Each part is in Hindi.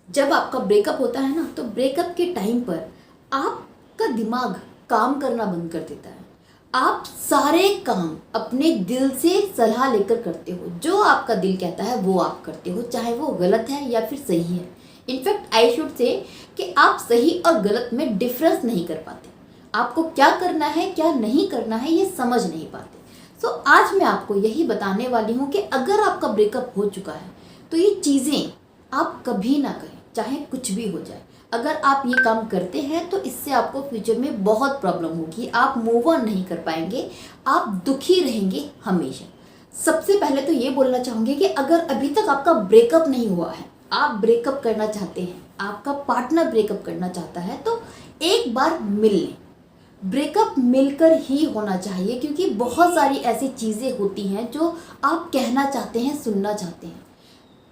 जब आपका ब्रेकअप होता है ना, तो ब्रेकअप के टाइम पर आपका दिमाग काम करना बंद कर देता है। आप सारे काम अपने दिल से सलाह लेकर करते हो। जो आपका दिल कहता है वो आप करते हो, चाहे वो गलत है या फिर सही है। इनफैक्ट आई शुड से कि आप सही और गलत में डिफरेंस नहीं कर पाते। आपको क्या करना है क्या नहीं करना है ये समझ नहीं पाते। सो आज मैं आपको यही बताने वाली हूँ कि अगर आपका ब्रेकअप हो चुका है तो ये चीज़ें आप कभी ना करें, चाहे कुछ भी हो जाए। अगर आप ये काम करते हैं तो इससे आपको फ्यूचर में बहुत प्रॉब्लम होगी, आप मूव ऑन नहीं कर पाएंगे, आप दुखी रहेंगे हमेशा। सबसे पहले तो ये बोलना चाहूँगी कि अगर अभी तक आपका ब्रेकअप नहीं हुआ है, आप ब्रेकअप करना चाहते हैं, आपका पार्टनर ब्रेकअप करना चाहता है, तो एक बार मिल लें। ब्रेकअप मिलकर ही होना चाहिए, क्योंकि बहुत सारी ऐसी चीज़ें होती हैं जो आप कहना चाहते हैं, सुनना चाहते हैं।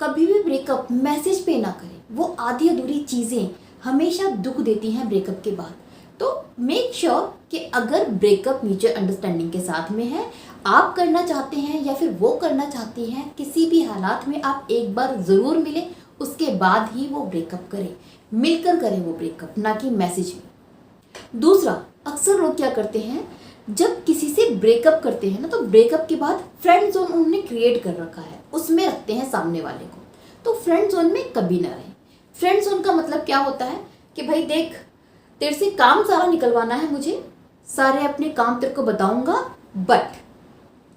कभी भी ब्रेकअप मैसेज पे ना करें, वो आधी अधूरी चीज़ें हमेशा दुख देती हैं ब्रेकअप के बाद। तो मेक श्योर कि अगर ब्रेकअप म्यूचुअल अंडरस्टैंडिंग के साथ में है, आप करना चाहते हैं या फिर वो करना चाहती हैं, किसी भी हालात में आप एक बार ज़रूर मिलें, उसके बाद ही वो ब्रेकअप करें। मिलकर करें वो ब्रेकअप, ना कि मैसेज में। दूसरा, अक्सर लोग क्या करते हैं, जब किसी से ब्रेकअप करते हैं ना, तो ब्रेकअप के बाद फ्रेंड जोन उन्होंने क्रिएट कर रखा है, उसमें रखते हैं सामने वाले को। तो फ्रेंड जोन में कभी ना रहें। फ्रेंड जोन का मतलब क्या होता है कि भाई देख, तेरे से काम सारा निकलवाना है मुझे, सारे अपने काम तेरे को बताऊंगा, बट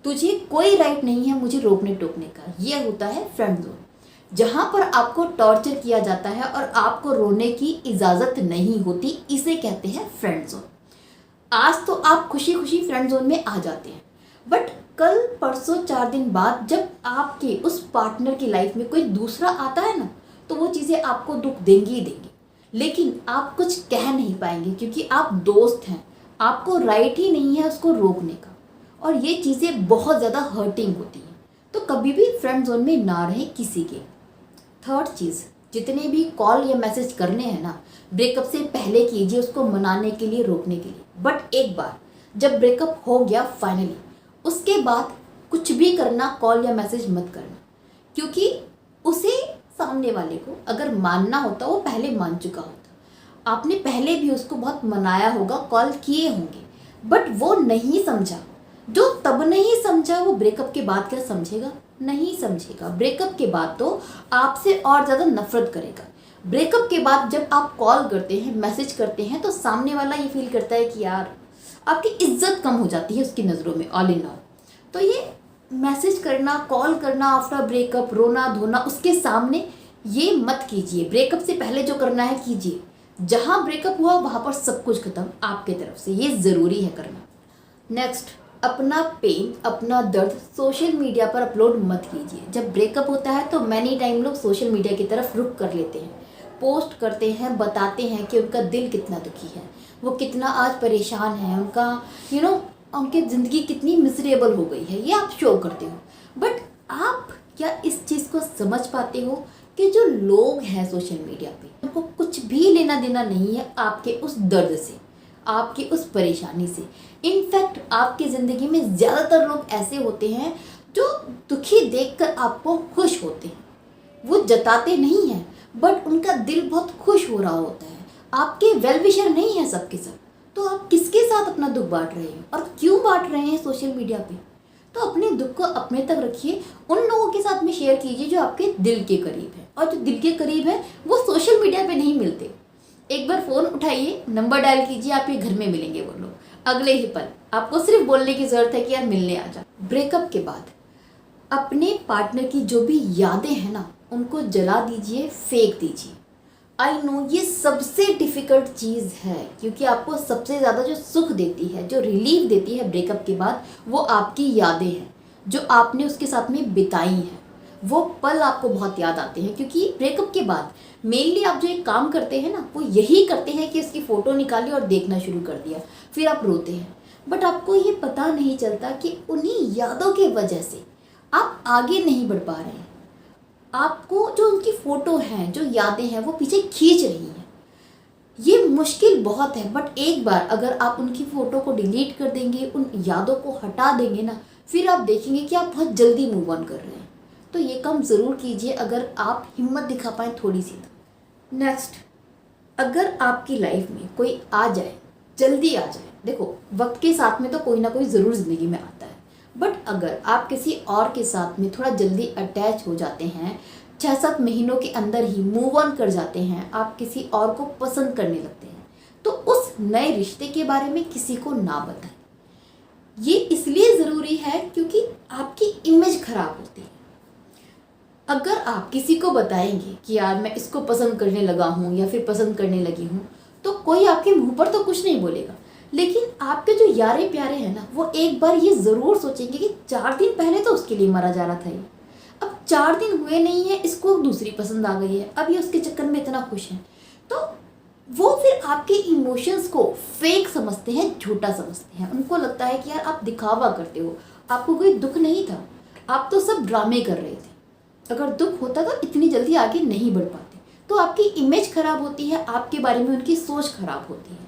तुझे कोई राइट नहीं है मुझे रोकने टोकने का। ये होता है फ्रेंड जोन, जहां पर आपको टॉर्चर किया जाता है और आपको रोने की इजाज़त नहीं होती। इसे कहते हैं फ्रेंड जोन। आज तो आप खुशी खुशी फ्रेंड जोन में आ जाते हैं, बट कल परसों 4 दिन बाद जब आपके उस पार्टनर की लाइफ में कोई दूसरा आता है ना, तो वो चीज़ें आपको दुख देंगी ही देंगी, लेकिन आप कुछ कह नहीं पाएंगे, क्योंकि आप दोस्त हैं, आपको राइट ही नहीं है उसको रोकने का। और ये चीज़ें बहुत ज़्यादा हर्टिंग होती हैं। तो कभी भी फ्रेंड जोन में ना रहें किसी के। थर्ड चीज़, जितने भी कॉल या मैसेज करने हैं ना, ब्रेकअप से पहले कीजिए, उसको मनाने के लिए, रोकने के लिए। बट एक बार जब ब्रेकअप हो गया फाइनली, उसके बाद कुछ भी करना, कॉल या मैसेज मत करना, क्योंकि उसे, सामने वाले को अगर मानना होता वो पहले मान चुका होता। आपने पहले भी उसको बहुत मनाया होगा, कॉल किए होंगे, बट वो नहीं समझा। जो तब नहीं समझा वो ब्रेकअप के बाद क्या समझेगा? नहीं समझेगा। ब्रेकअप के बाद तो आपसे और ज़्यादा नफरत करेगा। ब्रेकअप के बाद जब आप कॉल करते हैं, मैसेज करते हैं, तो सामने वाला ये फील करता है कि यार आपकी इज्जत कम हो जाती है उसकी नज़रों में, ऑल इन ऑल। तो ये मैसेज करना, कॉल करना आफ्टर ब्रेकअप, रोना धोना उसके सामने, ये मत कीजिए। ब्रेकअप से पहले जो करना है कीजिए। जहाँ ब्रेकअप हुआ वहाँ पर सब कुछ खत्म आपके तरफ से, ये ज़रूरी है करना। नेक्स्ट, अपना पेन, अपना दर्द सोशल मीडिया पर अपलोड मत कीजिए। जब ब्रेकअप होता है तो मैनी टाइम लोग सोशल मीडिया की तरफ रुख कर लेते हैं, पोस्ट करते हैं, बताते हैं कि उनका दिल कितना दुखी है, वो कितना आज परेशान है, उनका उनकी ज़िंदगी कितनी मिजरेबल हो गई है, ये आप शो करते हो। बट आप क्या इस चीज़ को समझ पाते हो कि जो लोग हैं सोशल मीडिया पे, उनको कुछ भी लेना देना नहीं है आपके उस दर्द से, आपकी उस परेशानी से। इनफैक्ट आपकी ज़िंदगी में ज़्यादातर लोग ऐसे होते हैं जो दुखी देखकर आपको खुश होते हैं। वो जताते नहीं हैं, बट उनका दिल बहुत खुश हो रहा होता है। आपके वेल विशर नहीं है सबके सब। तो आप किसके साथ अपना दुख बांट रहे हैं और क्यों बांट रहे हैं सोशल मीडिया पे? तो अपने दुख को अपने तक रखिए, उन लोगों के साथ में शेयर कीजिए जो आपके दिल के करीब है। और जो दिल के करीब है वो सोशल मीडिया पे नहीं मिलते। एक बार फ़ोन उठाइए, नंबर डायल कीजिए, आपके घर में मिलेंगे वो लोग अगले ही पल। आपको सिर्फ बोलने की ज़रूरत है कि यार मिलने आ जा। ब्रेकअप के बाद अपने पार्टनर की जो भी यादें हैं ना, उनको जला दीजिए, फेंक दीजिए। आई नो ये सबसे डिफ़िकल्ट चीज़ है, क्योंकि आपको सबसे ज़्यादा जो सुख देती है, जो रिलीफ देती है ब्रेकअप के बाद, वो आपकी यादें हैं जो आपने उसके साथ में बिताई हैं। वो पल आपको बहुत याद आते हैं, क्योंकि ब्रेकअप के बाद मेनली आप जो एक काम करते हैं ना, वो यही करते हैं कि उसकी फ़ोटो निकाली और देखना शुरू कर दिया, फिर आप रोते हैं। बट आपको ये पता नहीं चलता कि उन्हीं यादों के वजह से आप आगे नहीं बढ़ पा रहे हैं। आपको जो उनकी फ़ोटो हैं, जो यादें हैं, वो पीछे खींच रही हैं। ये मुश्किल बहुत है, बट एक बार अगर आप उनकी फ़ोटो को डिलीट कर देंगे, उन यादों को हटा देंगे ना, फिर आप देखेंगे कि आप बहुत जल्दी मूव ऑन कर रहे हैं। तो ये काम ज़रूर कीजिए अगर आप हिम्मत दिखा पाएँ थोड़ी सी तो। नेक्स्ट, अगर आपकी लाइफ में कोई आ जाए, जल्दी आ जाए, देखो वक्त के साथ में तो कोई ना कोई ज़रूर ज़िंदगी में आता है, बट अगर आप किसी और के साथ में थोड़ा जल्दी अटैच हो जाते हैं, 6-7 महीनों के अंदर ही मूव ऑन कर जाते हैं, आप किसी और को पसंद करने लगते हैं, तो उस नए रिश्ते के बारे में किसी को ना बताएं। ये इसलिए ज़रूरी है क्योंकि आपकी इमेज खराब होती है। अगर आप किसी को बताएंगे कि यार मैं इसको पसंद करने लगा हूँ या फिर पसंद करने लगी हूँ, तो कोई आपके मुंह पर तो कुछ नहीं बोलेगा, लेकिन आपके जो यारे प्यारे हैं ना, वो एक बार ये ज़रूर सोचेंगे कि 4 दिन पहले तो उसके लिए मरा जा रहा था ये, अब 4 दिन हुए नहीं है, इसको दूसरी पसंद आ गई है, अब ये उसके चक्कर में इतना खुश है। तो वो फिर आपके इमोशंस को फेक समझते हैं, झूठा समझते हैं। उनको लगता है कि यार आप दिखावा करते हो, आपको कोई दुख नहीं था, आप तो सब ड्रामे कर रहे थे। अगर दुख होता तो इतनी जल्दी आगे नहीं बढ़ पाते। तो आपकी इमेज खराब होती है, आपके बारे में उनकी सोच खराब होती है।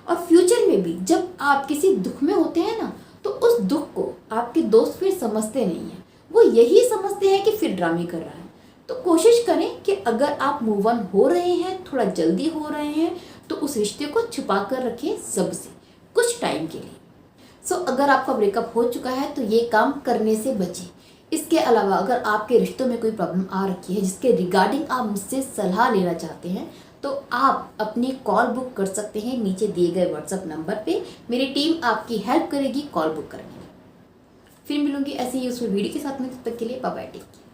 और फ्यूचर में भी जब आप किसी दुख में होते हैं ना, तो उस दुख को आपके दोस्त फिर समझते नहीं हैं, वो यही समझते हैं कि फिर ड्रामे कर रहा है। तो कोशिश करें कि अगर आप मूव ऑन हो रहे हैं, थोड़ा जल्दी हो रहे हैं, तो उस रिश्ते को छुपा कर रखें सबसे कुछ टाइम के लिए। अगर आपका ब्रेकअप हो चुका है तो ये काम करने से बचें। इसके अलावा अगर आपके रिश्तों में कोई प्रॉब्लम आ रखी है जिसके रिगार्डिंग आप मुझसे सलाह लेना चाहते हैं, तो आप अपनी कॉल बुक कर सकते हैं नीचे दिए गए व्हाट्सएप नंबर पे। मेरी टीम आपकी हेल्प करेगी कॉल बुक करने में। फिर मिलूंगी ऐसी यूजफुल वीडियो के साथ में, तब तक के लिए बाय बाय, टेक केयर।